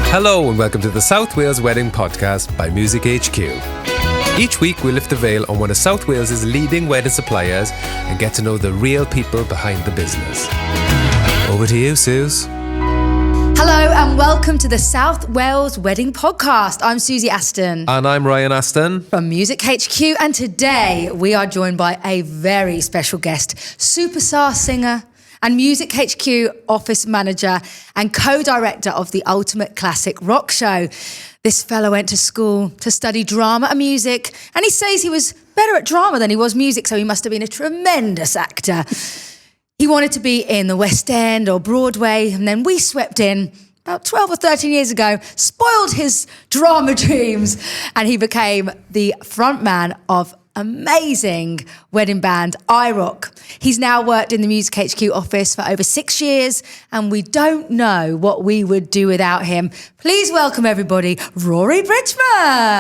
Hello and welcome to the South Wales Wedding Podcast by Music HQ. Each week we lift the veil on one of South Wales' leading wedding suppliers and get to know the real people behind the business. Over to you, Suze. Hello and welcome to the South Wales Wedding Podcast. I'm Susie Aston. And I'm Ryan Aston. From Music HQ, and today we are joined by a very special guest, superstar singer and Music HQ office manager and co-director of the Ultimate Classic Rock Show. This fellow went to school to study drama and music, and he says he was better at drama than he was music, so he must have been a tremendous actor. He wanted to be in the Westend or Broadway, and then we swept in about 12 or 13 years ago, spoiled his drama dreams, and he became the frontman of amazing wedding band IROC. He's now worked in the Music HQ office for over 6 years, and we don't know what we would do without him. Please welcome everybody, Rory Bridgeman.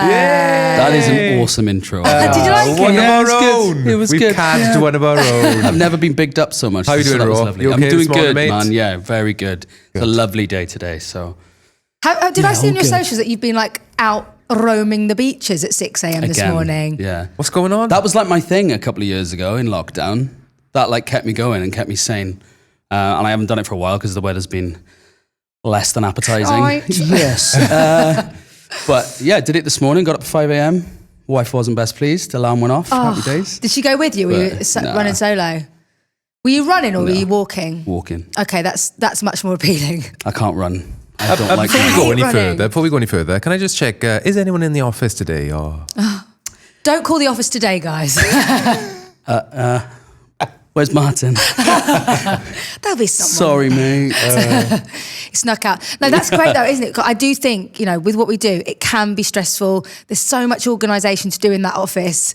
Yay! That is an awesome intro. Did you like One it? of our own. Good. It was We've good. cadged one of our own. I've never been bigged up so much. How you doing, that was Ro? lovely. You okay I'm doing this morning, good, mate? man. Yeah, very good. It's a lovely day today. So How did I see on your all good. socials that you've been like out roaming the beaches at 6 a.m. this again, morning? yeah. What's going on? That was like my thing a couple of years ago in lockdown. That like kept me going and kept me sane. And I haven't done it for a while because the weather's been less than appetizing. Right. Yes. But yeah, did it this morning. Got up at 5 a.m. Wife wasn't best pleased. Alarm went off. Happy days. Did she go with you? Were you Nah. running solo? Were you running or were you walking? Walking. Okay, that's much more appealing. I can't run. I don't like Before we running. go any further, can I just check, is anyone in the office today? Or Don't call the office today, guys. Where's Martin? There'll be someone. Sorry, mate. He snuck out. No, that's great though, isn't it? 'Cause I do think, with what we do, it can be stressful. There's so much organisation to do in that office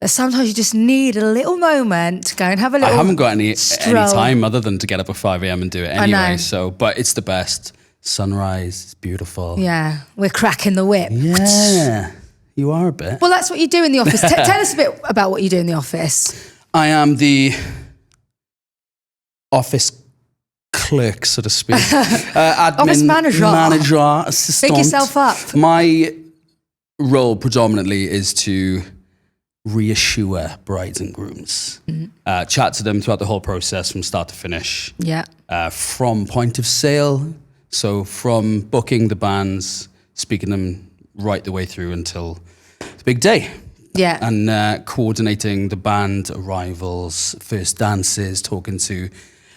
that sometimes you just need a little moment to go and have a I little haven't got any stroll. time other than to get up at 5 a.m. and do it know. anyway. So, but it's the best. Sunrise, it's beautiful. Yeah, we're cracking the whip. Yeah, you are a bit. Well, that's what you do in the office. Tell us a bit about what you do in the office. I am the office clerk, so to speak. Admin, Office manager. assistant. Pick yourself up. My role predominantly is to reassure brides and grooms. Chat to them throughout the whole process from start to finish. Yeah. From point of sale, so from booking the bands, speaking them right the way through until the big day. Yeah. And coordinating the band arrivals, first dances, talking to...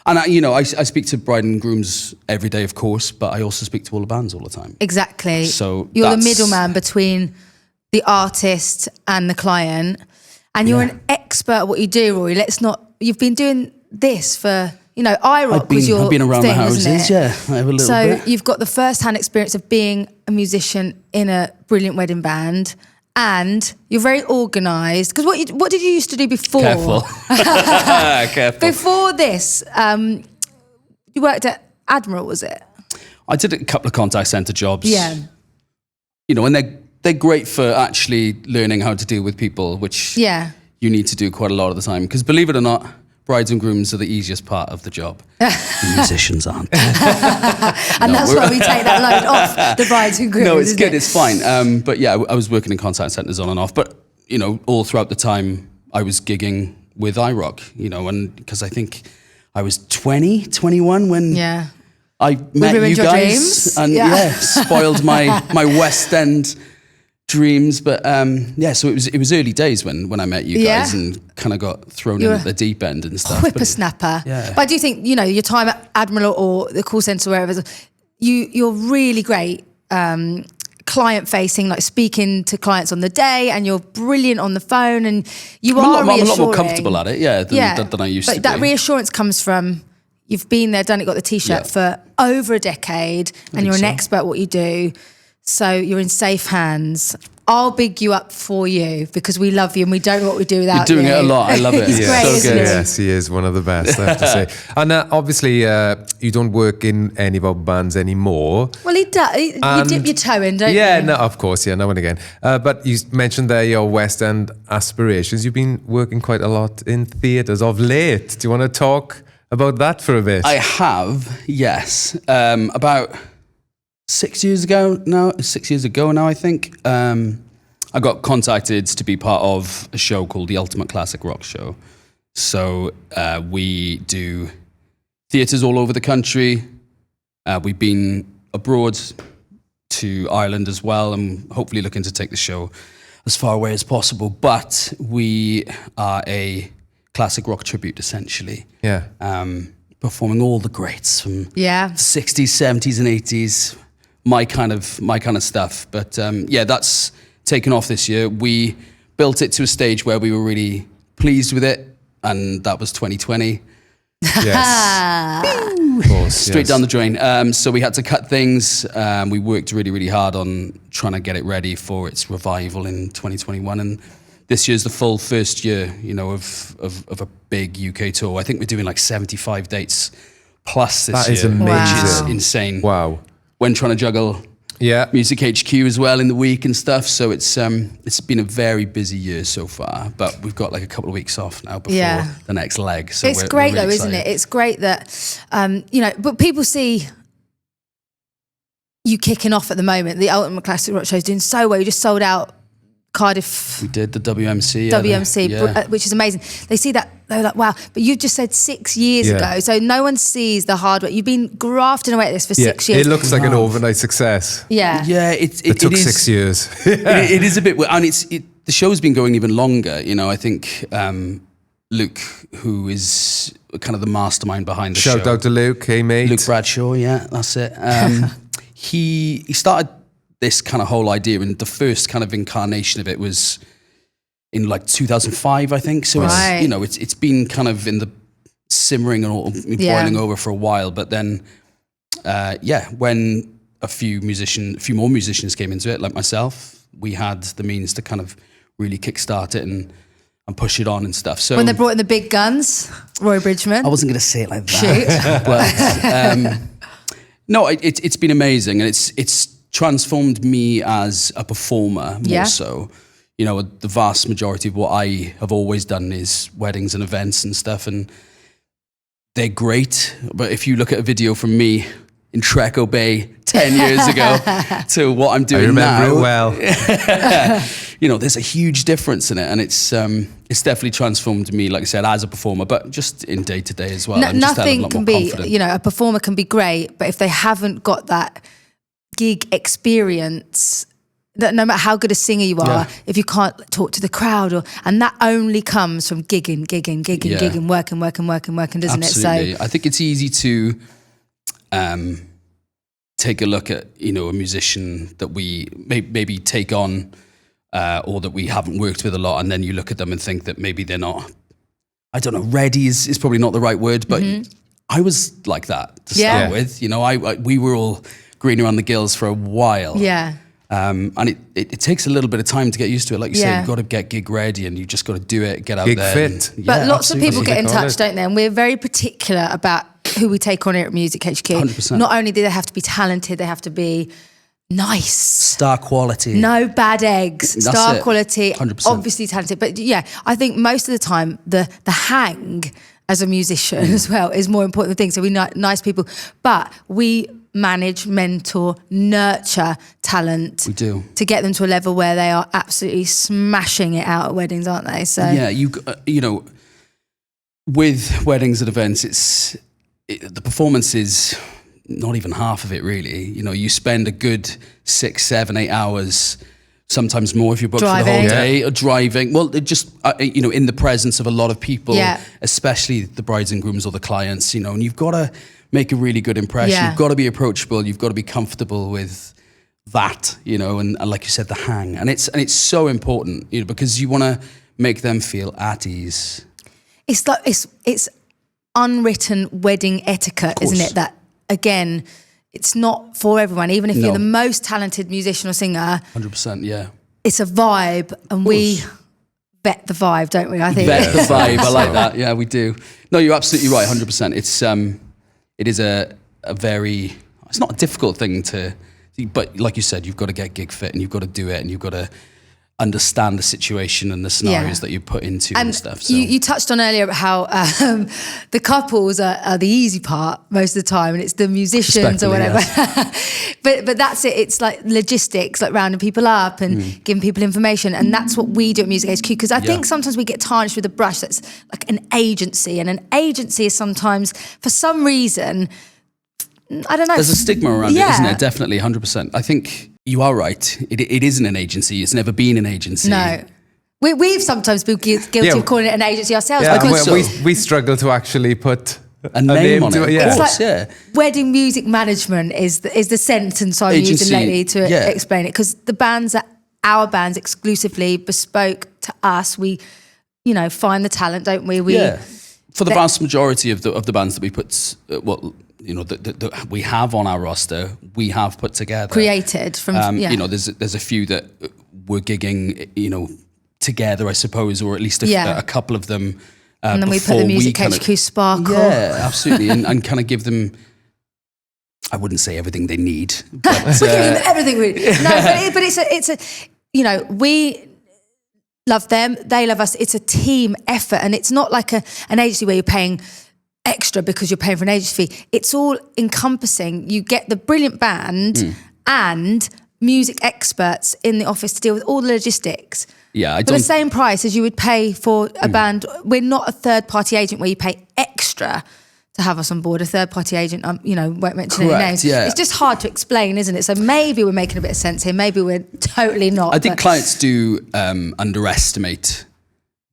And I speak to bride and grooms every day, of course, but I also speak to all the bands all the time. Exactly. So you're the that's- middleman between the artist and the client, and you're an expert at what you do, Rory. You've been doing this for, IROC was your I've been around thing, the houses, isn't it? yeah. I have a little So bit. you've got the first-hand experience of being a musician in a brilliant wedding band, and you're very organised. Because what did you used to do before? Careful. Careful. Before this, you worked at Admiral, was it? I did a couple of contact centre jobs. Yeah. And they're great for actually learning how to deal with people, which Yeah. you need to do quite a lot of the time. Because believe it or not, brides and grooms are the easiest part of the job. The musicians aren't. And that's why we take that load off the brides and grooms. No, it's isn't good. it? It's fine. But yeah, I was working in contact centres on and off. But, all throughout the time, I was gigging with IROC, and because I think I was 20, 21 when Yeah. I met ruined you your guys. dreams. And Yeah. spoiled my West End dreams. But so it was early days when I met you guys Yeah. and kind of got thrown You're in at the deep end and stuff. Whippersnapper. Yeah. But I do think, your time at Admiral or the call centre, wherever, you're really great client-facing, like speaking to clients on the day, and you're brilliant on the phone, and you are I'm a lot more reassuring. comfortable at it, than I used but to that be. reassurance comes from you've been there, done it, got the T-shirt Yeah. for over a decade, and you're an so. expert at what you do. So you're in safe hands. I'll big you up for you because we love you and we don't know what we do without You're doing you. it a lot. I love it. He's Yeah. great, So isn't good. he? Yes, he is one of the best, I have to say. And obviously, you don't work in any of our bands anymore. Well, he does. You dip your toe in, don't you? Yeah, no, of course, now and again. But you mentioned there your West End aspirations. You've been working quite a lot in theatres of late. Do you want to talk about that for a bit? I have, yes. About 6 years ago now. 6 years ago now, I think. I got contacted to be part of a show called the Ultimate Classic Rock Show. So we do theatres all over the country. We've been abroad to Ireland as well, and hopefully looking to take the show as far away as possible. But we are a classic rock tribute, essentially. Yeah. Performing all the greats from the 60s, 70s, and 80s. My kind of stuff. But that's taken off this year. We built it to a stage where we were really pleased with it, and that was 2020. Yes. Of course, Straight down the drain. So we had to cut things. We worked really, really hard on trying to get it ready for its revival in 2021. And this year's the full first year, of a big UK tour. I think we're doing like 75 dates plus this year. That is amazing. Wow. Which is insane. Wow. When trying to juggle Music HQ as well in the week and stuff. So it's been a very busy year so far, but we've got like a couple of weeks off now before the next leg. So it's great we're really though, excited. isn't it? It's great that, but people see you kicking off at the moment. The Ultimate Classic Rock Show is doing so well. You just sold out Cardiff. We did the WMC. Which is amazing. They see that, they're like, wow. But you just said 6 years ago, so no one sees the hard work. You've been grafting away at this for 6 years. It looks like an overnight success. Yeah. Yeah, It took 6 years. It is a bit, and the show's been going even longer. I think Luke, who is kind of the mastermind behind the show. Shout out to Luke, hey mate. Luke Bradshaw, yeah, that's it. He started this kind of whole idea, and the first kind of incarnation of it was in like 2005, I think. So it's been kind of in the simmering or boiling over for a while. But then, when a few more musicians came into it, like myself, we had the means to kind of really kickstart it and push it on and stuff. So when they brought in the big guns, Rory Bridgeman. I wasn't going to say it like that. But no, it's been amazing, and it's transformed me as a performer more so. The vast majority of what I have always done is weddings and events and stuff, and they're great. But if you look at a video from me in Treco Bay 10 years ago to what I'm doing now, I remember it well. There's a huge difference in it, and it's definitely transformed me, like I said, as a performer, but just in day to day as well. Nothing can be, a performer can be great, but if they haven't got that gig experience, that no matter how good a singer you are, if you can't talk to the crowd, and that only comes from gigging, working, doesn't Absolutely. it? So I think it's easy to take a look at a musician that we maybe take on or that we haven't worked with a lot, and then you look at them and think that maybe they're not, I don't know, ready is probably not the right word, but I was like that to start with. We were all green around the gills for a while. Yeah. And it takes a little bit of time to get used to it. Like you said, you've got to get gig ready, and you just got to do it, get out Gig there. fit. But lots of people get in touch, it. don't they? And we're very particular about who we take on here at Music HQ. 100%. Not only do they have to be talented, they have to be nice. Star quality. No bad eggs. That's Star it. quality. 100%. Obviously talented. But I think most of the time the hang as a musician as well is more important than things. So we nice people. But we manage, mentor, nurture talent. We do. To get them to a level where they are absolutely smashing it out at weddings, aren't they? So with weddings and events, the performance is not even half of it, really. You spend a good 6, 7, 8 hours, sometimes more if you're booked for the whole day, or driving. Well, in the presence of a lot of people, especially the brides and grooms or the clients, and you've got to make a really good impression. Yeah. You've got to be approachable. You've got to be comfortable with that, and like you said, the hang. And it's so important, because you want to make them feel at ease. It's like it's unwritten wedding etiquette, isn't it? That again, it's not for everyone. Even if you're the most talented musician or singer, 100%, yeah. It's a vibe, and we vet the vibe, don't we? I think vet the vibe. I like that. Yeah, we do. No, you're absolutely right. 100%. It is a very. It's not a difficult thing to, but like you said, you've got to get gig fit, and you've got to do it, and you've got to understand the situation and the scenarios that you put into and stuff. So. You touched on earlier about how the couples are the easy part most of the time, and it's the musicians or whatever. Yes. but that's it. It's like logistics, like rounding people up and giving people information, and that's what we do at Music HQ. Because I think sometimes we get tarnished with a brush that's like an agency, and an agency is sometimes, for some reason, I don't know. There's a stigma around it, isn't there? Definitely, 100%. I think you are right. It isn't an agency. It's never been an agency. No. We've sometimes been guilty of calling it an agency ourselves. Yeah, because we struggle to actually put a name on it. Yeah. It's like wedding music management is the sentence I'm using lately to explain it. Because the bands are our bands exclusively, bespoke to us. We, find the talent, don't we? For the vast majority of the bands that we put, that we have on our roster, we have put together, created from. There's a few that we're gigging, together, I suppose, or at least a couple of them. And then we put the Music HQ sparkle. Yeah, absolutely, and kind of give them. I wouldn't say everything they need, but we give them everything we need. No, but it's a we love them, they love us. It's a team effort, and it's not like an agency where you're paying extra because you're paying for an agency fee. It's all encompassing. You get the brilliant band and music experts in the office to deal with all the logistics. Yeah, for the same price as you would pay for a band. We're not a third-party agent where you pay extra to have us on board. A third-party agent, won't mention any names. Yeah. It's just hard to explain, isn't it? So maybe we're making a bit of sense here. Maybe we're totally not. I think clients do underestimate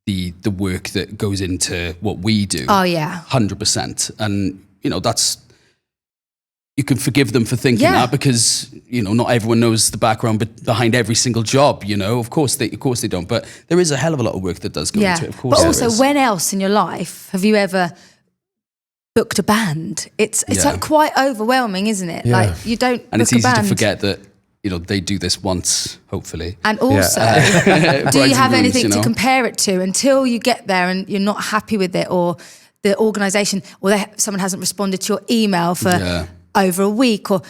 the work that goes into what we do. Oh yeah, 100%. And that's. You can forgive them for thinking that because not everyone knows the background behind every single job. Of course they don't. But there is a hell of a lot of work that does go into it. Of course, but also, when else in your life have you ever booked a band? It's like quite overwhelming, isn't it? Yeah. Like you don't. And book it's easy a band. to forget that they do this once, hopefully. And also, do you have anything to compare it to until you get there and you're not happy with it, or the organisation, or someone hasn't responded to your email for over a week, or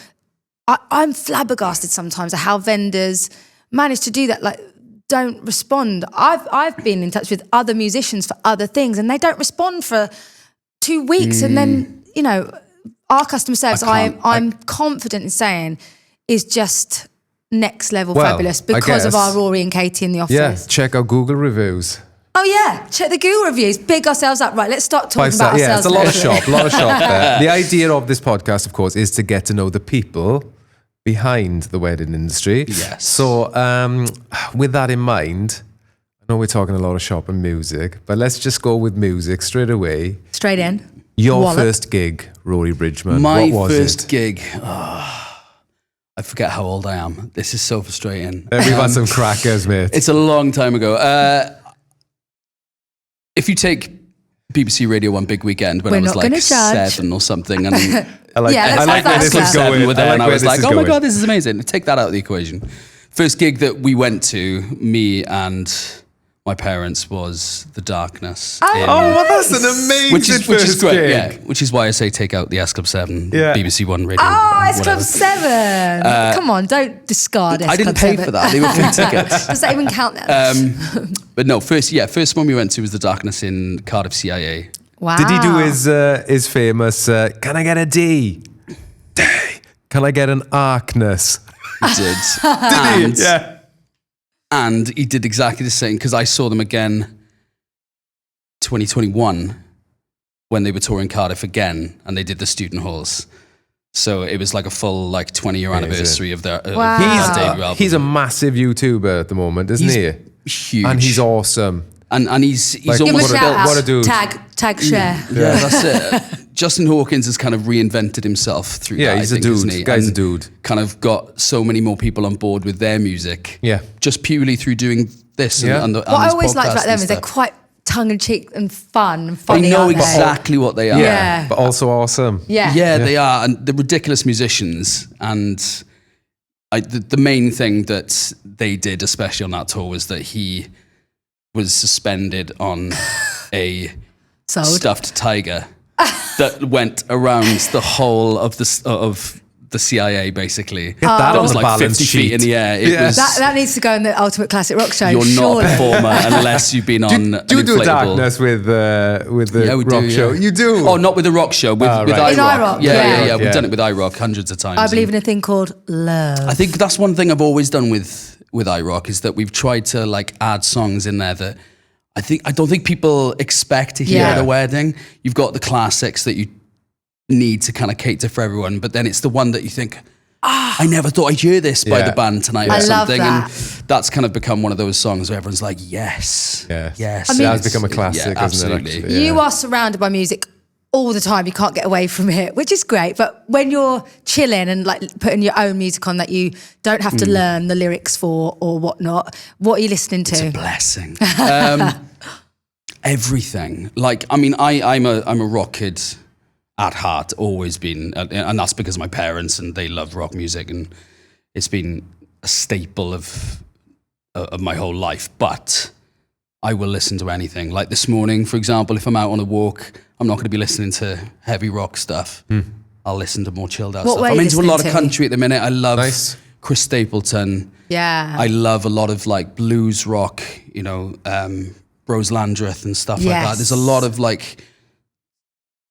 I'm flabbergasted sometimes at how vendors manage to do that. Like, don't respond. I've been in touch with other musicians for other things, and they don't respond for 2 weeks, and then our customer service, I'm confident in saying, is just next level fabulous because of our Rory and Katie in the office. Yeah, check out Google reviews. Oh yeah, check the Google reviews. Big ourselves up. Right, let's start talking about ourselves. Yeah, it's a lot of shop there. The idea of this podcast, of course, is to get to know the people behind the wedding industry. Yes. So with that in mind, I know we're talking a lot of shop and music, but let's just go with music straight away. Straight in. Your first gig, Rory Bridgeman. My what was first it? gig. I forget how old I am. This is so frustrating. We've had some crackers, mate. It's a long time ago. If you take BBC Radio 1 Big Weekend when I was like 7 or something, and I like where this is going. And I was like, oh my God, this is amazing. Take that out of the equation. First gig that we went to, me and my parents, was The Darkness. Oh, that's an amazing first gig. Yeah, which is why I say take out the S Club 7, BBC 1 Radio. Oh, S Club 7. Come on, don't discard S Club 7. I didn't pay for that. They were free tickets. Does that even count then? But no, first one we went to was The Darkness in Cardiff CIA. Wow. Did he do his famous, can I get a D? D. Can I get an Arkness? He did. Did he? Yeah. And he did exactly the same, because I saw them again 2021 when they were touring Cardiff again, and they did the student halls. So it was like a full 20-year anniversary of their debut album. He's a massive YouTuber at the moment, isn't he? Huge. And he's awesome. And he's Give almost him a shout out. What a dude. Tag share. Yeah, that's it. Justin Hawkins has kind of reinvented himself through that. He's a dude. He? Guy's and a dude. Kind of got so many more people on board with their music. Yeah. Just purely through doing this. Yeah. And what I always liked about them is they're quite tongue-in-cheek and fun and funny. They know exactly what they are. Yeah. But also awesome. Yeah, they are. And they're ridiculous musicians. And the main thing that they did, especially on that tour, was that he was suspended on a stuffed tiger that went around the whole of the the CIA, basically. Get that That on was the like balance 50 feet sheet. in the air. It Yeah. was, That needs to go in the Ultimate Classic Rock Show. you're surely. not a performer unless you've been on an Do you do inflatable. Darkness with the We rock do, show? Yeah. You do? Oh, not with the rock show, with right. iRock. In iRock, yeah. Yeah. We've Yeah. done it with iRock hundreds of times. I believe in a thing called love. I think that's one thing I've always done with iRock is that we've tried to like add songs in there that I don't think people expect to hear Yeah. at a wedding. You've got the classics that you need to kind of cater for everyone, but then it's the one that you think, I never thought I'd hear this by Yeah. the band tonight I or love something. that. And that's kind of become one of those songs where everyone's like, yes. Yes. I mean- It has become a classic, Yeah, hasn't it? absolutely. Actually? You are surrounded by music all the time. You can't get away from it, which is great. But when you're chilling and like putting your own music on that you don't have to learn the lyrics for or whatnot, what are you listening to? It's a blessing. Everything. Like, I mean, I'm a rock kid at heart, always been, and that's because of my parents and they love rock music, and it's been a staple of my whole life. But I will listen to anything. Like this morning, for example, if I'm out on a walk, I'm not going to be listening to heavy rock stuff. I'll listen to more chilled out What stuff. were I'm you into a lot of listening to? country at the minute. I love Nice. Chris Stapleton. Yeah. I love a lot of like blues rock, you know, Rose Landreth and stuff like that. Yes. There's a lot of like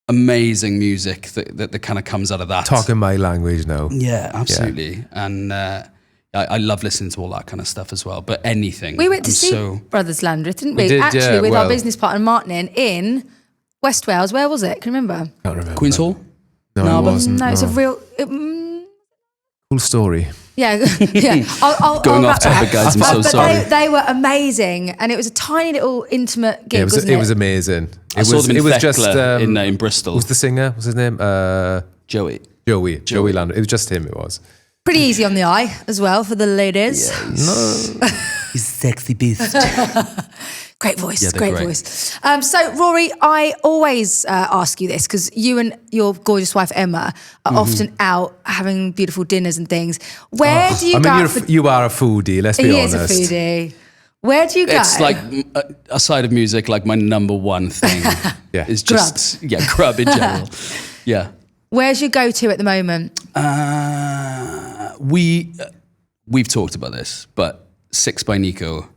amazing music that kind of comes out of that. Talking my language now. Yeah, absolutely. And I love listening to all that kind of stuff as well. But anything. We went to I'm see so- Brothers Landreth, didn't we? We did, Actually, yeah, with our well- business partner Martin in West Wales. Where was it? Can you remember? Can't remember. Queen's Hall? No, No, it but- wasn't. No, it's a no. real. Cool story. Yeah, yeah. Going off wrap that topic, up. guys, I'm so But sorry. They were amazing, and it was a tiny little intimate gig, Yeah, wasn't it was amazing. I saw them in it was Thekla just in Bristol. What's the singer? What's his name? Joey Landry. It was just him. It was. Pretty easy on the eye as well for the ladies. He's a sexy beast. Great voice, Yeah, they're great great. voice. So, Rory, I always ask you this because you and your gorgeous wife Emma are often out having beautiful dinners and things. Where do you I go? mean, out for- you are a foodie. Let's be he is honest. a foodie. Where do you go? It's like, aside of music, like my number one thing Yeah. is just, grub in general. Yeah. Where's your go-to at the moment? We've talked about this, but Six by Nico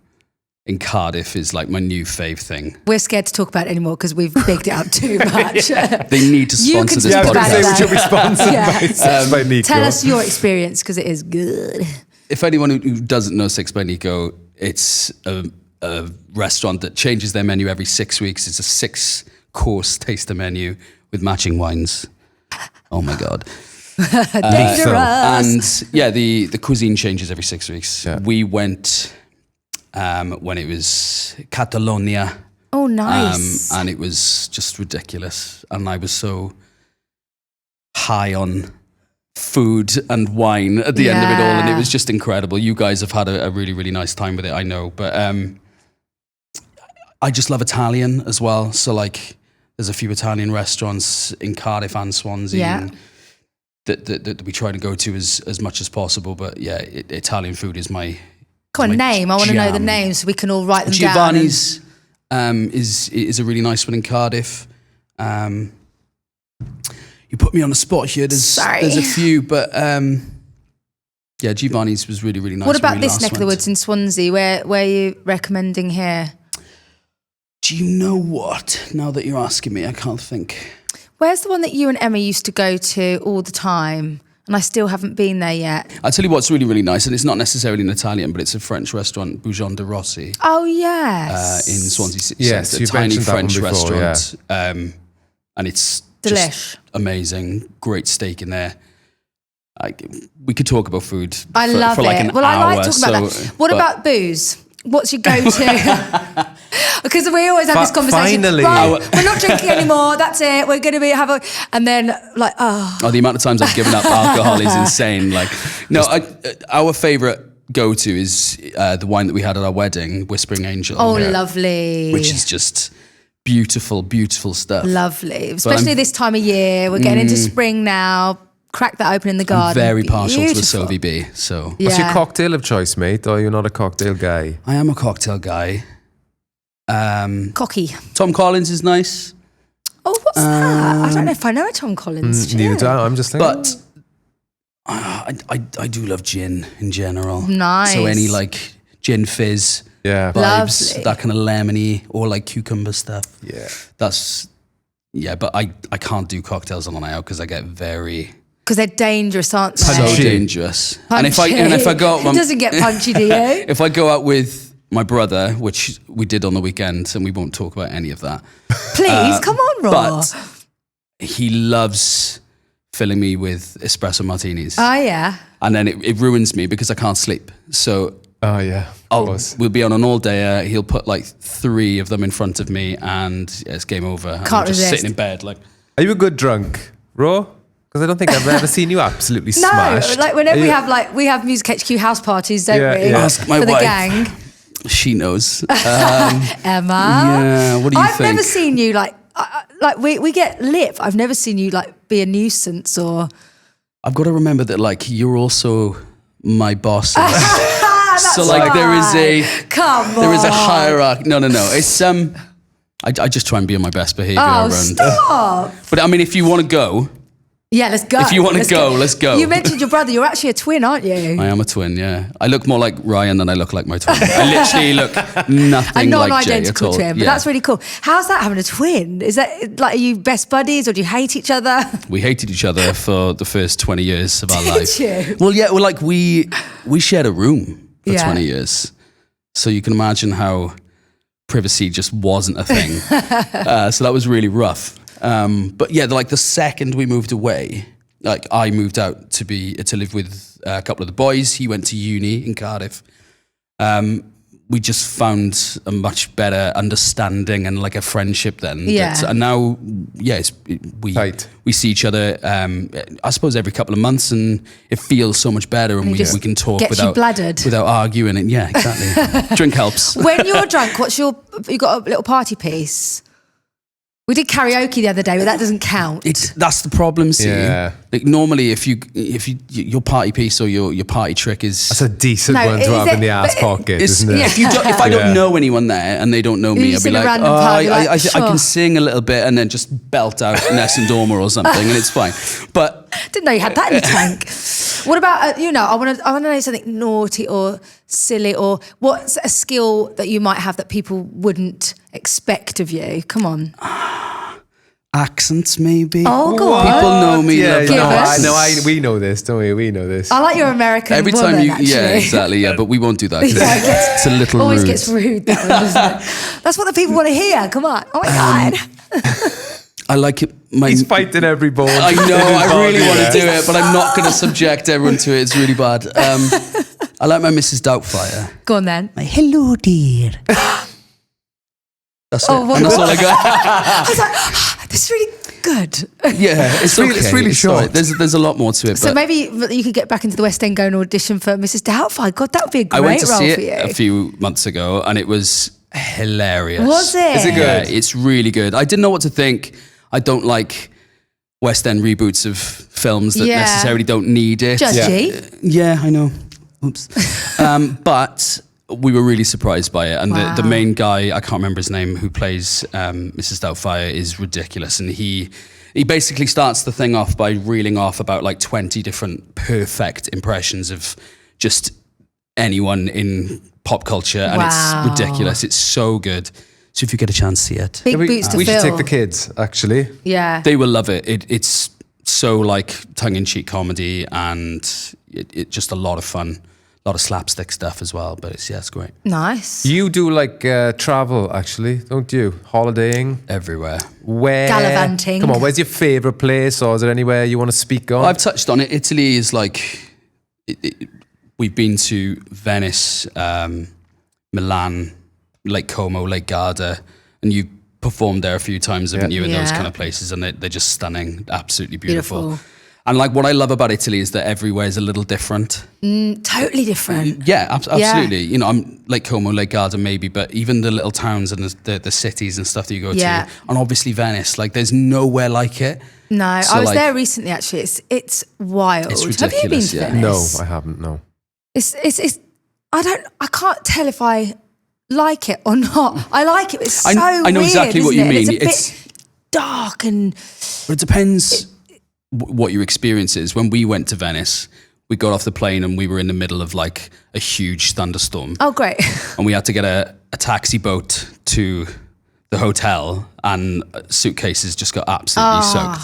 in Cardiff is like my new fave thing. We're scared to talk about it anymore because we've bigged it up too much. They need to You sponsor can this speak Yeah, I was about going it, to say, would you though. be sponsored Yeah. by Six by Nico? Tell us your experience because it is good. If anyone who doesn't know Six by Nico, it's a restaurant that changes their menu every 6 weeks. It's a 6-course taster menu with matching wines. Oh my God. Dangerous. And yeah, the cuisine changes every 6 weeks. Yeah. We went when it was Catalonia. Oh, nice. And it was just ridiculous. And I was so high on food and wine at the end of it all. And it Yeah. was just incredible. You guys have had a really, really nice time with it, I know. But I just love Italian as well. So like there's a few Italian restaurants in Cardiff and Swansea. Yeah. And that we try to go to as much as possible. But yeah, Italian food is my... Come on, my name. I want to know the jam. names so we can all write them down. Giovanni's is a really nice one in Cardiff. You put me on the spot here. Sorry. There's a few, but yeah, Giovanni's was really, really nice. What when about we this last neck of the went. woods in Swansea? Where are you recommending here? Do you know what? Now that you're asking me, I can't think. Where's the one that you and Emma used to go to all the time? And I still haven't been there yet. I'll tell you what's really, really nice, and it's not necessarily an Italian, but it's a French restaurant, Bouillon de Rossi, Oh, yes. in Swansea City. Yes, Centre. you've Tiny mentioned that one French before, restaurant, and it's Delish. just amazing. Great steak in there. We could talk about food. I for, love for like it. an Well, I hour, like talking about so- that. What but- about booze? What's your go-to? Because we always have this conversation. Finally. Right, we're not drinking anymore. That's it. We're going to be and then like, oh, Oh, the amount of times I've given up alcohol is insane. Like, no, our favourite go-to is the wine that we had at our wedding, Whispering Angel. oh, lovely, Which is just beautiful, beautiful stuff. lovely. Especially I'm- this time of year. We're getting into spring now. Crack that open in the I'm garden. very partial to a Beautiful. Sovi B. So Yeah. What's your cocktail of choice, mate? Or are you not a cocktail guy? I am a cocktail guy. Cocky. Tom Collins is nice, Oh, what's that? I don't know if I know a Tom Collins. Neither do Cheers. I. I'm just thinking. but I do love gin in general. Nice. So any like gin fizz vibes, Lovely. that kind of lemony or like cucumber stuff. Yeah. But I can't do cocktails on an out because I get very Because they're dangerous, aren't they? so Punchy. dangerous. Punchy. And if I go, It doesn't get punchy, do you? if I go out with my brother, which we did on the weekend, and we won't talk about any of that. Please, come on, Raw. But he loves filling me with espresso martinis. Oh, yeah. And then it ruins me because I can't sleep. So Oh yeah. we'll be on an all dayer. He'll put like 3 of them in front of me, and it's game over. And Can't I'm just resist. sitting in bed like. Are you a good drunk, Raw? Because I don't think I've ever seen you absolutely No, smashed. like whenever Are we you- have Music HQ house parties, don't Yeah, we? yeah. Ask my For the wife. gang. She knows. Emma. Yeah, what do you I've think? never seen you like we get lit. I've never seen you like be a nuisance or. I've got to remember that like you're also my boss. That's So like there is a a hierarchy. No. It's I just try and be on my best behaviour Oh, around. stop! But I mean, if you want to go, Yeah, let's go. If you want to go, let's go. You mentioned your brother. You're actually a twin, aren't you? I am a twin. Yeah, I look more like Ryan than I look like my twin. I literally look A nothing like Jay at non-identical all. twin, but Yeah. that's really cool. How's that having a twin? Is that like, are you best buddies or do you hate each other? We hated each other for the first 20 years of our life. you? Well, yeah, like we shared a room for Yeah. 20 years. So you can imagine how privacy just wasn't a thing. So that was really rough. But yeah, like the second we moved away, like I moved out to live with a couple of the boys. He went to uni in Cardiff. We just found a much better understanding and like a friendship then. Yeah. And now, yeah, Tight. we see each other, I suppose every couple of months, and it feels so much better, and it we just can talk gets you without bladdered. without arguing. And yeah, exactly. Drink helps. When you're drunk, you got a little party piece? We did karaoke the other day, but that doesn't count. That's the problem. See, Yeah. like normally, if you your party piece or your party trick is That's a decent No, one to is have in it- the ass pocket, It's, isn't it? yeah, if I don't know anyone there and they don't know me, You I'll be sing a like, random part, you're like, I sure. can sing a little bit and then just belt out Nessun Dorma or something, and it's fine. But Didn't know you had that in the tank. What about I want to know something naughty or silly, or what's a skill that you might have that people wouldn't expect of you? Come on. accents, maybe. Oh, go on. People know me. Yeah, love Give accents. us. we know this, don't we? We know this. I like your American Every woman, time you, actually. yeah, exactly, yeah. But we won't do that. 'Cause Yeah, it gets- it's a little Always rude. gets rude, that one, doesn't it? That's what the people want to hear. Come on. Oh, my God. I like it. He's fighting every bone. I know. I really want to do do it, but I'm not going to subject everyone to it. It's really bad. I like my Mrs. Doubtfire. Go on then. My hello, dear. That's Oh, it. what- And that's all I got. I was like, that's really good. Yeah, it's really- okay. it's really all right. short. There's a lot more to it. So but maybe you could get back into the West End, go and audition for Mrs. Doubtfire. God, that would be a I great went to role see for it you. a few months ago, and it was hilarious. Was it? Is it good? Yeah, it's really good. I didn't know what to think. I don't like West End reboots of films that Yeah. necessarily don't need it. Judgy. Yeah, I know. Oops. But we were really surprised by it. And Wow. the main guy, I can't remember his name, who plays Mrs. Doubtfire, is ridiculous. And he basically starts the thing off by reeling off about like 20 different perfect impressions of just anyone in pop culture. And Wow. it's ridiculous. It's so good. So if you get a chance, see it. Big we boots to we fill. should take the kids, actually. Yeah. They will love it. It's so like tongue-in-cheek comedy, and it just a lot of fun. A lot of slapstick stuff as well, but it's great. Nice. You do like travel, actually, don't you? Holidaying. Everywhere. Where? Gallivanting. Come on, where's your favourite place, or is there anywhere you want to speak on? I've touched on it. Italy is like, we've been to Venice, Milan, Lake Como, Lake Garda, and you've performed there a few times, haven't you, in those Yeah. kind of places, and they're just stunning, absolutely beautiful. Beautiful. And like what I love about Italy is that everywhere is a little different. Totally different. Yeah, absolutely. You know, I'm Lake Como, Lake Garda maybe, but even the little towns and the cities and stuff that you go Yeah. to, and obviously Venice, like there's nowhere like it. No, So, I was like, there recently. Actually, it's wild. It's Have you been ridiculous, to yeah. Venice? No, I haven't, no. It's. I can't tell if I like it or not. I like it. But it's so I know weird, exactly what isn't you it? mean. It's a bit dark and But it depends what your experience is. When we went to Venice, we got off the plane and we were in the middle of like a huge thunderstorm. Oh, great. And we had to get a taxi boat to the hotel, and suitcases just got absolutely soaked.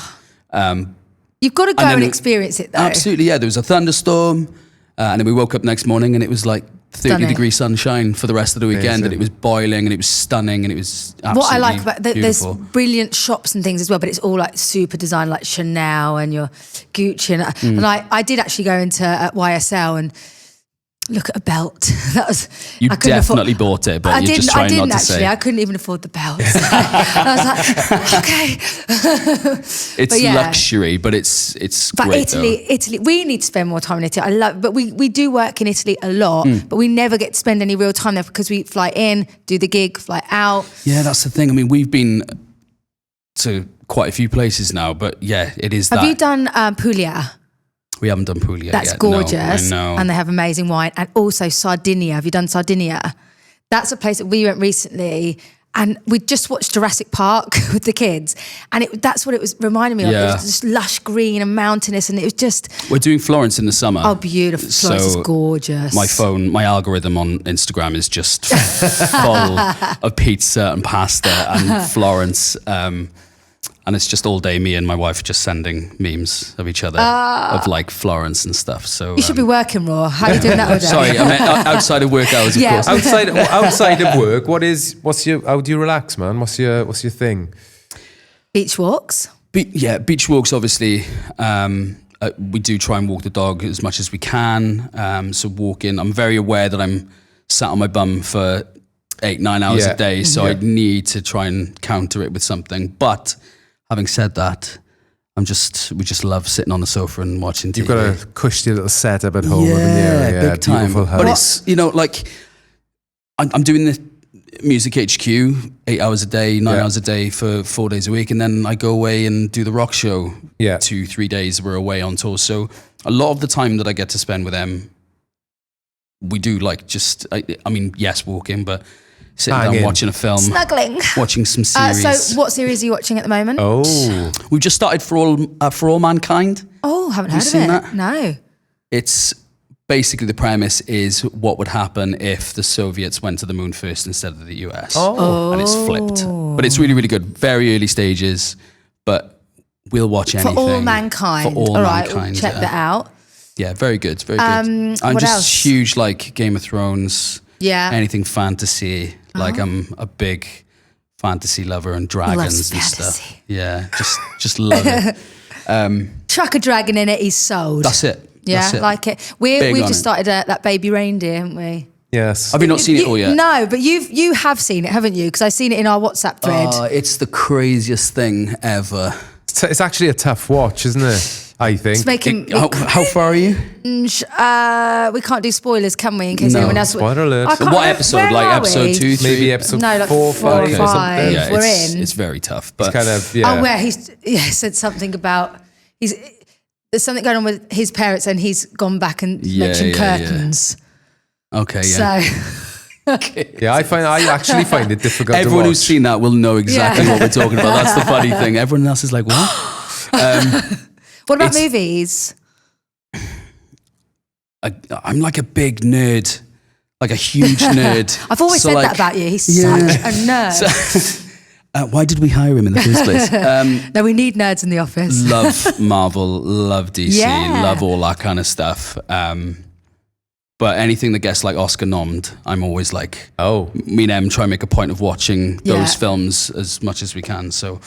You've got to go and experience it, though. Absolutely, yeah. There was a thunderstorm, and then we woke up next morning and it was like 30-degree sunshine for the rest of the weekend. Amazing. And it was boiling and it was stunning and it was absolutely What I like about there's beautiful. brilliant shops and things as well, but it's all like super designed, like Chanel and your Gucci. And I did actually go into YSL and look at a belt. That was You I couldn't definitely bought it, but you're just I trying didn't not to actually. say. I couldn't even afford the belt. I was like, okay. It's yeah. luxury, but it's But great Italy, we need to spend more time in Italy. I love, but we do work in Italy a lot, but we never get to spend any real time there because we fly in, do the gig, fly out. Yeah, that's the thing. I mean, we've been to quite a few places now, but yeah, it is Have that. you done Puglia? We haven't done Puglia That's yet. gorgeous. No, I know. And they have amazing wine. And also Sardinia. Have you done Sardinia? That's a place that we went recently. And we just watched Jurassic Park with the kids. And that's what it was reminding me of. It Yeah. was just lush green and mountainous. And it was just, We're doing Florence in the summer. oh, beautiful. Florence is So gorgeous. my algorithm on Instagram is just full of pizza and pasta and Florence. And it's just all day me and my wife just sending memes of each other of like Florence and stuff. So You should be working, Raw. How are you doing that all day? sorry, I meant outside of work hours, of Yeah. course. Outside of work, how do you relax, man? What's your thing? Beach walks. Beach walks, obviously. We do try and walk the dog as much as we can. So walking, I'm very aware that I'm sat on my bum for 8-9 hours Yeah. a day. So I need to try and counter it with something. But having said that, we just love sitting on the sofa and watching TV. You've got a cushy little setup at home, haven't you? Yeah, big time. beautiful house. But it's, like, I'm doing the Music HQ 8 hours a day, 9 hours a day for 4 days a week. And then I go away and do the rock show 2-3 days. We're away on tour. So a lot of the time that I get to spend with them, we do like just, I mean, yes, walking, but sitting down watching a film, Snuggling. watching some series. So what series are you watching at the moment? Oh, We've just started For All Mankind. Oh, haven't heard of seen it. that? No. It's basically, the premise is what would happen if the Soviets went to the moon first instead of the US. And it's flipped. But it's really, really good. Very early stages, but we'll watch anything. For All Mankind. For All right, Mankind, we'll check yeah. that out. Yeah, very good, very good. I'm what just else? huge, like Game of Thrones, Yeah. anything fantasy. Like I'm a big fantasy lover and dragons and stuff. fantasy. Yeah, just love it. Chuck a dragon in it, he's sold. That's it. Yeah, That's it. like it. Big We've on just it. started that baby reindeer, haven't we? yes. Have you not seen it all yet? No, but you have seen it, haven't you? Because I've seen it in our WhatsApp thread. It's the craziest thing ever. It's actually a tough watch, isn't it? I think. It's making How far are you? we can't do spoilers, can we? In case No. anyone else. Spoiler alert. I can't What remember- episode? where Like are episode we? 2, 3? Maybe episode No, like 4, four or 5 or five. something. Yeah, We're it's, in. it's very tough. But Kind of, yeah. Oh, where he said something about there's something going on with his parents, and he's gone back and mentioned yeah. curtains. okay, yeah. So Yeah, I actually find it difficult to Everyone watch. who's seen that will know exactly Yeah. what we're talking about. That's the funny thing. Everyone else is like, what? what about It's- movies? I'm like a big nerd, like a huge nerd. I've always So, said like, that about you. He's yeah. such a nerd. why did we hire him in the first place? No, we need nerds in the office. Love Marvel, love DC, Yeah. love all that kind of stuff. But anything that gets like Oscar nommed, I'm always like, Oh, me and Em try and make a point of watching Yeah. those films as much as we can. So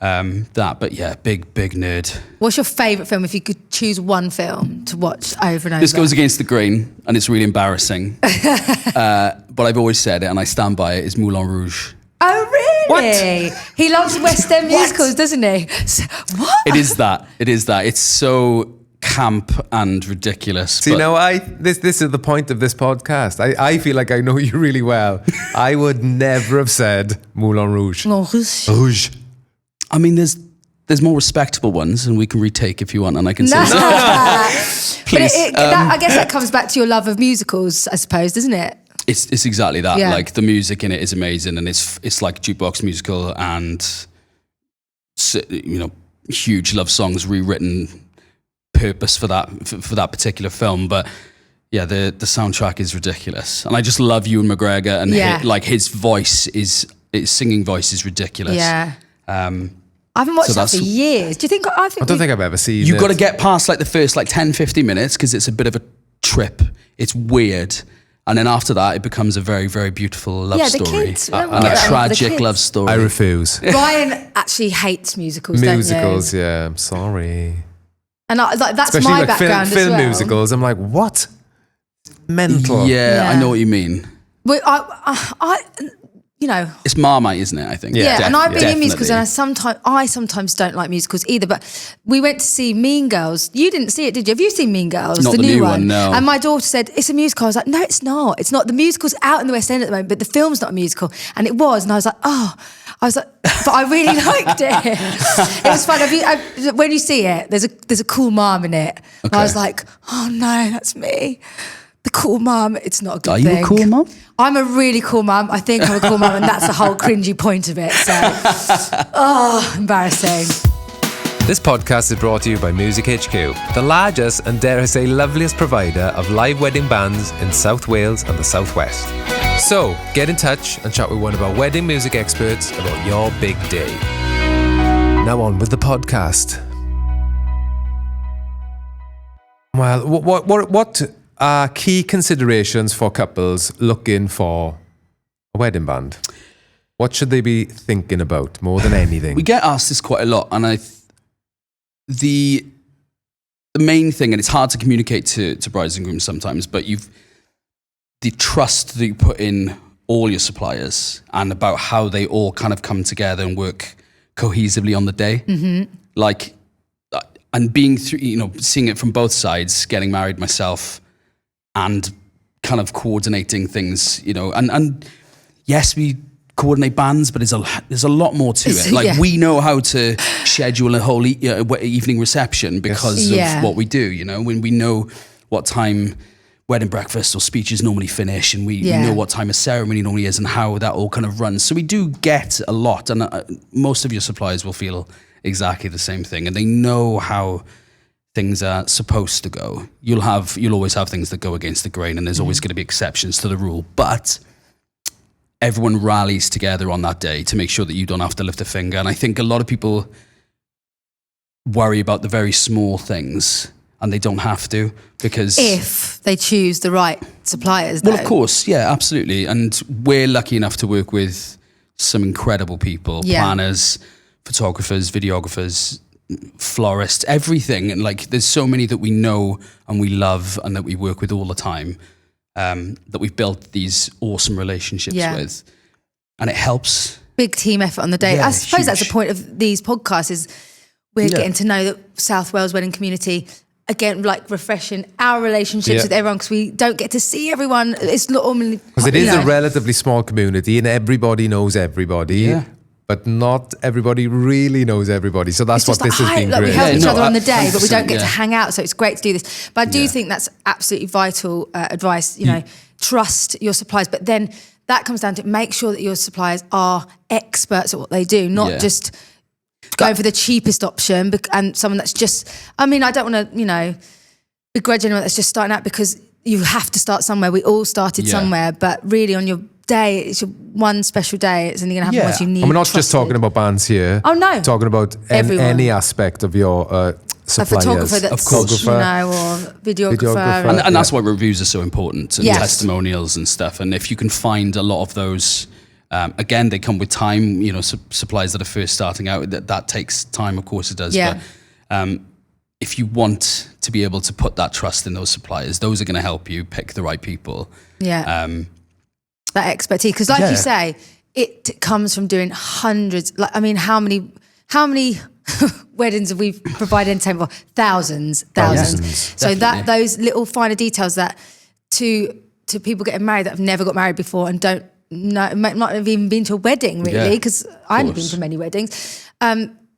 but yeah, big nerd. What's your favourite film if you could choose one film to watch over and over? This goes against the grain, and it's really embarrassing. But I've always said it, and I stand by it, is Moulin Rouge. Oh, really? He loves West End musicals, doesn't he? What? It is that. It's so camp and ridiculous. see, but now this is the point of this podcast. I feel like I know you really well. I would never have said Moulin Rouge. Rouge. I mean, there's more respectable ones, and we can retake if you want, and I can say so. But Please. I guess that comes back to your love of musicals, I suppose, doesn't it? It's exactly that. Yeah. Like the music in it is amazing, and it's like jukebox musical, and huge love songs rewritten purpose for that particular film, but yeah, the soundtrack is ridiculous, and I just love Ewan McGregor, and his singing voice is ridiculous. Yeah. I haven't watched that for years. Do you think? I don't think I've ever seen it. You've got to get past like the first 10-15 minutes because it's a bit of a trip. It's weird. And then after that, it becomes a very, very beautiful love story. Kids, and a tragic love story. I refuse. Ryan actually hates musicals, Musicals, yeah, I'm sorry. And that's especially my like background film as well. musicals, I'm like, what? Mental. Yeah, I know what you mean. Well, I it's Marmite, isn't it? I think. Yeah, and I've been in musicals, and I sometimes don't like musicals either. But we went to see Mean Girls. You didn't see it, did you? Have you seen Mean Girls? Not the new one, no. And my daughter said it's a musical. I was like, no, it's not. It's not. The musical's out in the West End at the moment, but the film's not a musical. And it was, and I was like, but I really liked it. It was fun. When you see it, there's a cool mom in it. Okay. And I was like, oh no, that's me. The cool mum, it's not a good thing. Are you a cool mum? I'm a really cool mum. I think I'm a cool mum, and that's the whole cringy point of it. So, embarrassing. This podcast is brought to you by Music HQ, the largest and dare I say loveliest provider of live wedding bands in South Wales and the South West. So, get in touch and chat with one of our wedding music experts about your big day. Now on with the podcast. Well, what are key considerations for couples looking for a wedding band? What should they be thinking about more than anything? We get asked this quite a lot, and the main thing, and it's hard to communicate to brides and grooms sometimes, but the trust that you put in all your suppliers and about how they all kind of come together and work cohesively on the day. Mm-hmm. Like, and being through, seeing it from both sides, getting married myself, and kind of coordinating things, and yes, we coordinate bands, but there's a lot more to it. Like we know how to schedule a whole evening reception because of what we do. When we know what time wedding breakfast or speeches normally finish, and we know what time a ceremony normally is, and how that all kind of runs. So we do get a lot, and most of your suppliers will feel exactly the same thing, and they know how things are supposed to go. You'll always have things that go against the grain, and there's always going to be exceptions to the rule, but everyone rallies together on that day to make sure that you don't have to lift a finger. And I think a lot of people worry about the very small things, and they don't have to, because if they choose the right suppliers, well, of course, yeah, absolutely. And we're lucky enough to work with some incredible people, planners, photographers, videographers, florists, everything. And there's so many that we know and we love and that we work with all the time, that we've built these awesome relationships with, and it helps. Big team effort on the day. I suppose that's the point of these podcasts, is we're getting to know the South Wales wedding community, again, refreshing our relationships with everyone, because we don't get to see everyone. It's not normally, because it is a relatively small community and everybody knows everybody. But not everybody really knows everybody. So that's what this has been great. We help each other on the day, but we don't get to hang out. So it's great to do this. But I do think that's absolutely vital advice. Trust your suppliers. But then that comes down to make sure that your suppliers are experts at what they do, not just going for the cheapest option and someone that's just, I don't want to, begrudge anyone that's just starting out, because you have to start somewhere. We all started somewhere, but really on your day, it's your one special day. It's only going to happen once you need. And we're not just talking about bands here. Oh no, talking about any aspect of your suppliers. A photographer, that's, or videographer, and that's why reviews are so important, and testimonials and stuff. And if you can find a lot of those, again, they come with time. Suppliers that are first starting out, that takes time. Of course, it does. Yeah. But if you want to be able to put that trust in those suppliers, those are going to help you pick the right people. Yeah. That expertise, because like you say, it comes from doing hundreds. How many weddings have we provided entertainment for? Thousands. So those little finer details that to people getting married that have never got married before and don't know, might not have even been to a wedding really, because I hadn't been to many weddings.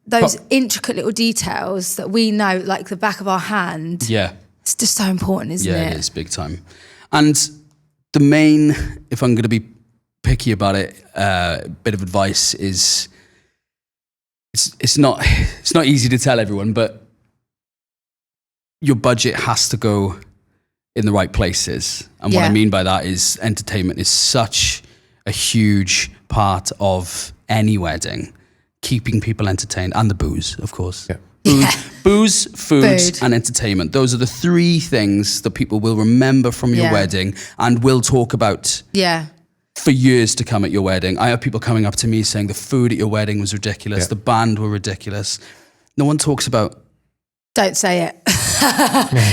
Those intricate little details that we know like the back of our hand. Yeah, it's just so important, isn't it? Yeah, it is big time. And the main, if I'm going to be picky about it, bit of advice is it's not easy to tell everyone, but your budget has to go in the right places. And what I mean by that is entertainment is such a huge part of any wedding, keeping people entertained, and the booze, of course. Booze, food, and entertainment. Those are the three things that people will remember from your wedding and will talk about for years to come at your wedding. I have people coming up to me saying the food at your wedding was ridiculous, the band were ridiculous. No one talks about... Don't say it.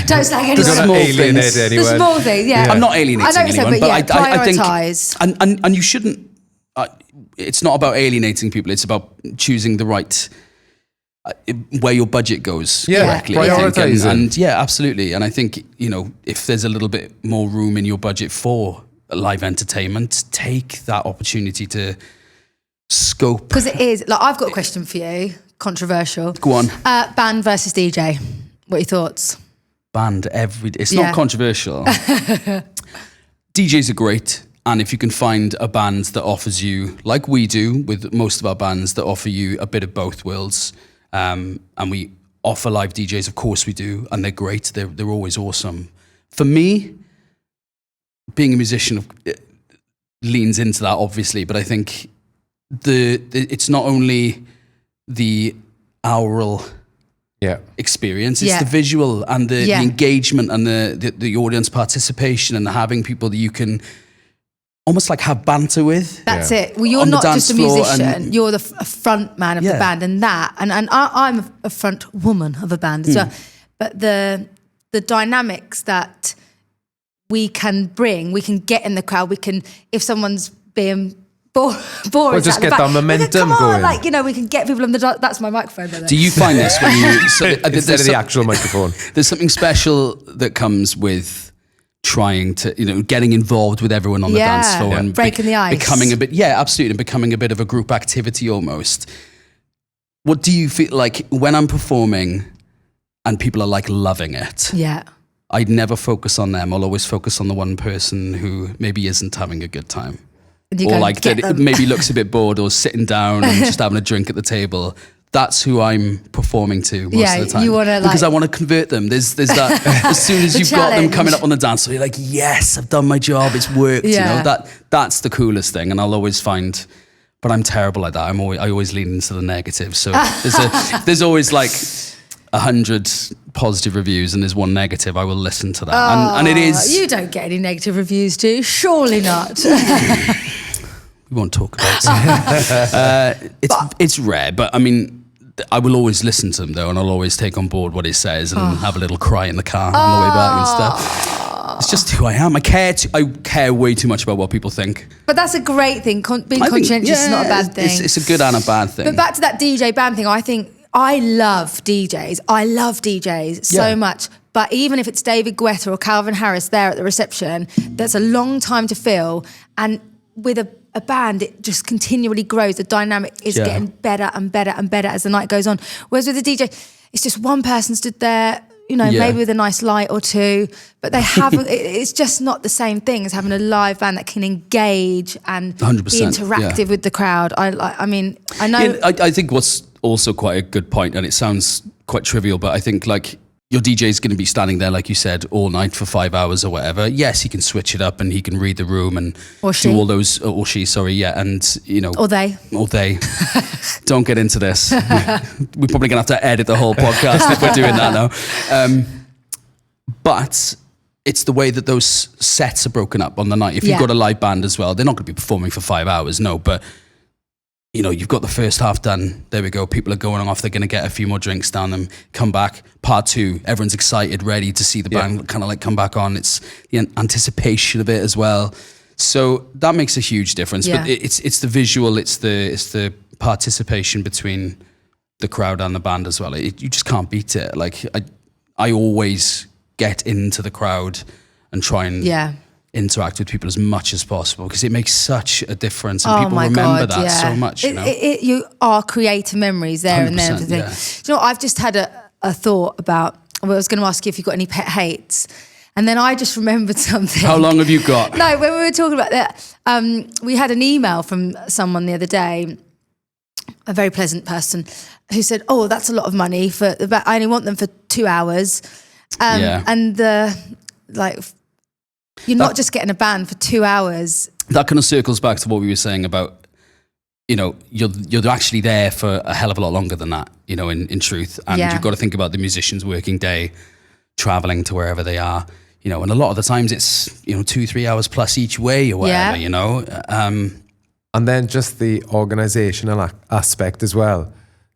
Don't slag anyone. The small things, I'm not alienating anyone, but I prioritise. And you shouldn't... it's not about alienating people, it's about choosing the right... where your budget goes correctly. Prioritizing. And yeah, absolutely. And I think, if there's a little bit more room in your budget for live entertainment, take that opportunity to scope. Because it is, like, I've got a question for you, controversial. Go on. Band versus DJ. What are your thoughts? Band every day. It's not controversial. DJs are great. And if you can find a band that offers you, like we do with most of our bands, that offer you a bit of both worlds, and we offer live DJs, of course we do, and they're great. They're always awesome. For me, being a musician leans into that, obviously, but I think it's not only the aural experience, it's the visual and the engagement and the audience participation and having people that you can almost like have banter with. That's it. Well, you're not just a musician, you're the front man of the band, and I'm a front woman of a band as well. But the dynamics that we can bring, we can get in the crowd, we can, if someone's being boring, we'll just get that momentum going. We can get people on the... That's my microphone, by the way. Do you find this when you... Instead of the actual microphone. There's something special that comes with trying to, getting involved with everyone on the dance floor and breaking the ice. Becoming a bit, absolutely, and becoming a bit of a group activity almost. What do you feel like when I'm performing and people are like loving it? Yeah. I'd never focus on them. I'll always focus on the one person who maybe isn't having a good time. Or like that maybe looks a bit bored or sitting down and just having a drink at the table. That's who I'm performing to most of the time. You wanna, because I want to convert them. There's that, as soon as you've got them coming up on the dance floor, you're like, yes, I've done my job, it's worked. That's the coolest thing. And I'll always find, but I'm terrible at that. I always lean into the negative. So there's always like 100 positive reviews and there's one negative. I will listen to that. And it is... You don't get any negative reviews, do you? Surely not. We won't talk about it. It's rare, but I mean, I will always listen to them though, and I'll always take on board what he says and have a little cry in the car on the way back and stuff. It's just who I am. I care way too much about what people think. But that's a great thing. Being conscientious is not a bad thing. It's a good and a bad thing. But back to that DJ band thing, I think I love DJs. I love DJs so much. But even if it's David Guetta or Calvin Harris there at the reception, that's a long time to fill. And with a band, it just continually grows. The dynamic is getting better and better and better as the night goes on. Whereas with a DJ, it's just one person stood there, maybe with a nice light or two, but they have, it's just not the same thing as having a live band that can engage and 100%, be interactive with the crowd. I know. I think what's also quite a good point, and it sounds quite trivial, but I think like your DJ is going to be standing there, like you said, all night for 5 hours or whatever. Yes, he can switch it up and he can read the room and do all those, or she, sorry, and or they. Don't get into this. We're probably going to have to edit the whole podcast if we're doing that now. But it's the way that those sets are broken up on the night. If you've got a live band as well, they're not going to be performing for 5 hours, no, but you've got the first half done. There we go. People are going off. They're going to get a few more drinks down them, come back. Part two, everyone's excited, ready to see the band kind of like come back on. It's the anticipation of it as well. So that makes a huge difference. Yeah. But it's the visual, it's the participation between the crowd and the band as well. You just can't beat it. Like I always get into the crowd and try and interact with people as much as possible because it makes such a difference and people remember that so much. You are creating memories there and there. Do you know what? I've just had a thought about, I was going to ask you if you've got any pet hates. And then I just remembered something. How long have you got? No, when we were talking about that, we had an email from someone the other day a very pleasant person, who said, "Oh, that's a lot of money but I only want them for 2 hours." And you're not just getting a band for 2 hours. That kind of circles back to what we were saying about, you're actually there for a hell of a lot longer than that, in truth. And you've got to think about the musician's working day, traveling to wherever they are, and a lot of the times it's, 2-3 hours plus each way or whatever, And then just the organisational aspect as well.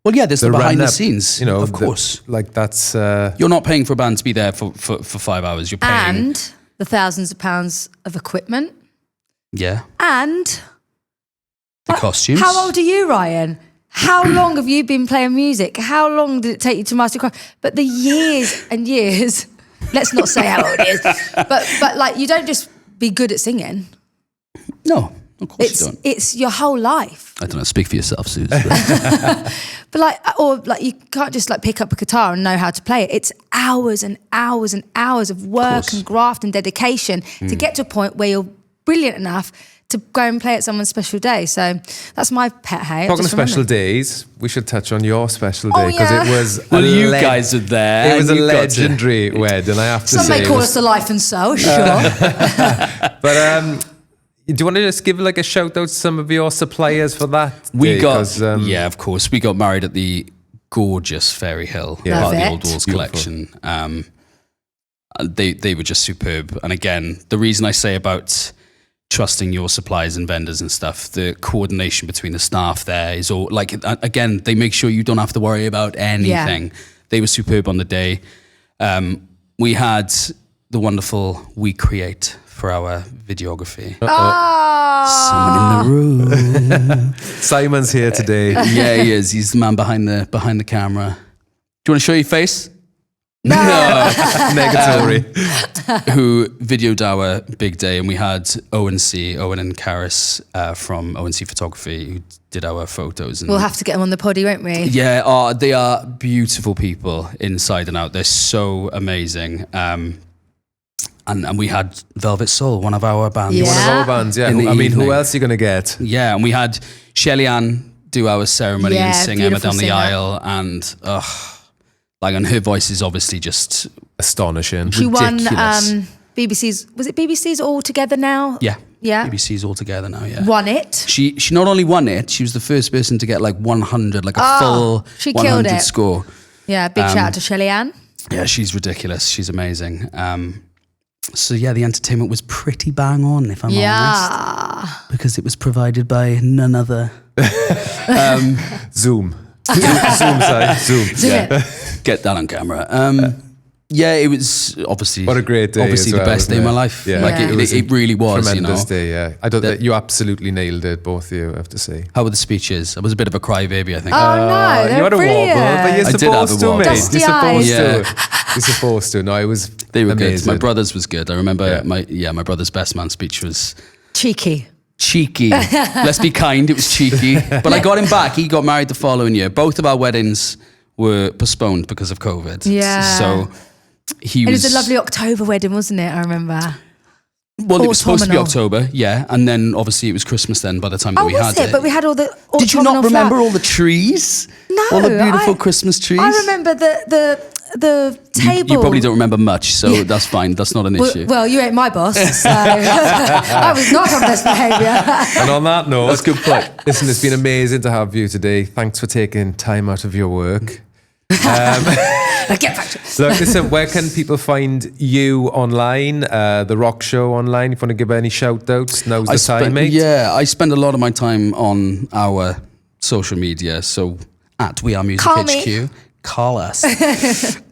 Well, yeah, there's the behind the scenes, of course. That's... You're not paying for a band to be there for 5 hours. You're paying... And the thousands of pounds of equipment. Yeah. And... the costumes. How old are you, Ryan? How long have you been playing music? How long did it take you to master craft? But the years and years... Let's not say how old it is. But you don't just be good at singing. No. Of course you don't. It's your whole life. I don't know. Speak for yourself, Suze. But you can't just pick up a guitar and know how to play it. It's hours and hours and hours of work and graft and dedication to get to a point where you're brilliant enough to go and play at someone's special day. So that's my pet hate. Talking of special days, we should touch on your special day because it was. Well, you guys are there. It was a legendary wedding. I have to say. Some may call us the life and soul, sure. But. Do you want to just give a shout out to some of your suppliers for that? Yeah, of course. We got married at the gorgeous Fairy Hill, part of the Old Walls collection. They were just superb. And again, the reason I say about trusting your suppliers and vendors and stuff, the coordination between the staff there is all again, they make sure you don't have to worry about anything. Yeah. They were superb on the day. We had the wonderful We Create for our videography. Someone in the room. Simon's here today. Yeah, he is. He's the man behind the camera. Do you want to show your face? No. Negatory. Who videoed our big day, and we had Owen and Karis from ONC Photography who did our photos. And we'll have to get them on the poddy, won't we? Yeah, they are beautiful people inside and out. They're so amazing. And we had Velvet Soul, one of our bands. Yeah. One of our bands, yeah. Who else are you going to get? Yeah, and we had Shelly Ann do our ceremony and sing Emma Down the Aisle. And, and her voice is obviously just... astonishing. She ridiculous. Won BBC's... Was it BBC's All Together Now? Yeah. Yeah. BBC's All Together Now, yeah. Won it. She not only won it, she was the first person to get 100, a full she 100 killed it. score. Yeah, big shout out to Shelly Ann. Yeah, she's ridiculous. She's amazing. So yeah, the entertainment was pretty bang on, if I'm honest. Because it was provided by none other. Zoom. Zoom. Yeah. Get that on camera. Yeah, it was obviously... What a great day. Obviously the best day of my life. Yeah. It really was, tremendous day, yeah. I thought that you absolutely nailed it, both of you, I have to say. How were the speeches? I was a bit of a crybaby, I think. Oh, no, you had a brilliant. wobble, but you're supposed to, mate. Dusty You're supposed eyes. to. You're supposed to. No, it was They were amazing. good. My brother's was good. I remember my brother's best man speech was... Cheeky. Let's be kind, it was cheeky. But I got him back. He got married the following year. Both of our weddings were postponed because of COVID. Yeah. So he It was a lovely October wedding, wasn't it? I remember. Well, it was supposed to be October, yeah. And then obviously it was Christmas then by the time that we had it. But we had all the autumnal Did you not remember flowers. all the trees? No. All the beautiful Christmas trees? I remember the table. You probably don't remember much, so that's fine. That's not an issue. Well, you ain't my boss, so I was not on best behaviour. And on that note, That's a good point. Listen, it's been amazing to have you today. Thanks for taking time out of your work. Get back to it. Look, listen, where can people find you online, the Rock Show online? If you want to give any shout outs, now's the time, mate. Yeah, I spend a lot of my time on our social media, so at We Are Music Call HQ. me. Call us.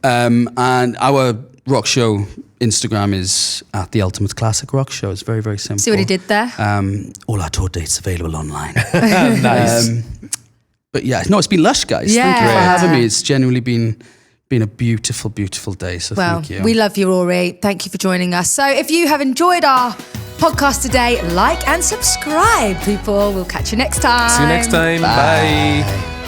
And our Rock Show Instagram is at The Ultimate Classic Rock Show. It's very, very simple. See what he did there? All our tour dates available online. Nice. But yeah, no, it's been lush, guys. Yeah. Thank you for having me. It's genuinely been a beautiful, beautiful day. So thank you. We love you, Rory. Thank you for joining us. So if you have enjoyed our podcast today, like and subscribe, people. We'll catch you next time. See you next time. Bye.